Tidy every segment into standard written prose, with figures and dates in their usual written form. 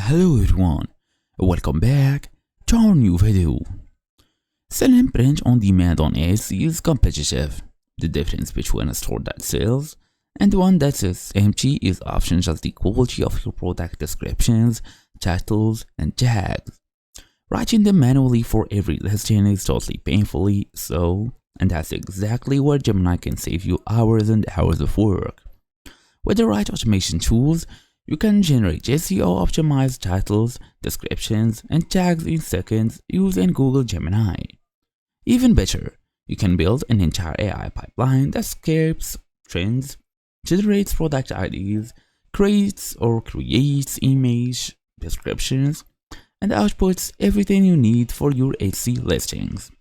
Hello everyone, welcome back to our new video. Selling print on demand on Etsy is competitive. The difference between a store that sells and one that is empty is often just the quality of your product descriptions, titles, and tags. Writing them manually for every listing is totally painfully so, and that's exactly where Gemini can save you hours and hours of work. With the right automation tools, you can generate SEO optimized titles, descriptions, and tags in seconds using Google Gemini. Even better, you can build an entire AI pipeline that scrapes trends, generates product IDs, creates image descriptions, and outputs everything you need for your Etsy listings.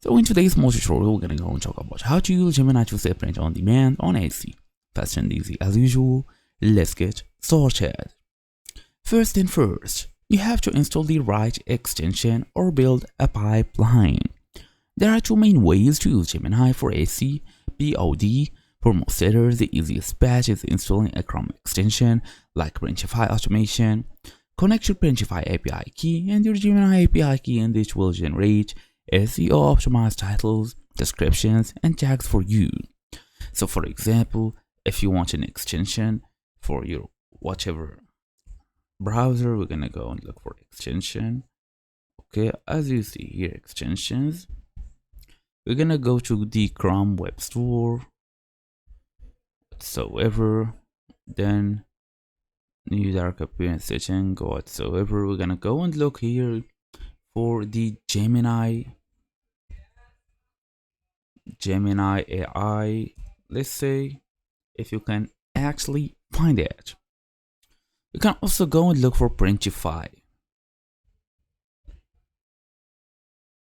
So in today's small tutorial, we're gonna go and talk about how to use Gemini to sell print on demand on Etsy. Fast and easy as usual, let's get started. First thing first, you have to install the right extension or build a pipeline. There are two main ways to use Gemini for Etsy: POD. For most sellers, the easiest path is installing a Chrome extension like Printify Automation. Connect your Printify API key and your Gemini API key, and it will generate SEO optimized titles, descriptions, and tags for you. So for example, if you want an extension for your whatever browser, we're gonna go and look for extension. Okay, as you see here, extensions. We're gonna go to the Chrome Web Store whatsoever, then new dark appearance setting whatsoever. We're gonna go and look here for the Gemini AI. Let's say if you can actually find it. You can also go and look for Printify.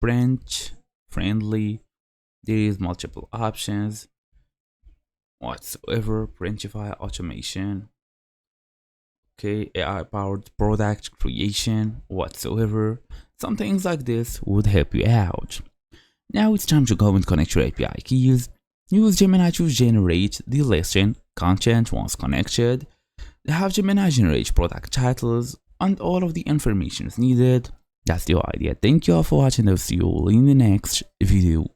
Print friendly. There is multiple options whatsoever. Printify automation. Okay, AI powered product creation whatsoever. Some things like this would help you out. Now it's time to go and connect your API keys. Use Gemini to generate the listing content. Once connected, have Gemini generate product titles and all of the information is needed. That's the idea. Thank you all for watching. I'll see you all in the next video.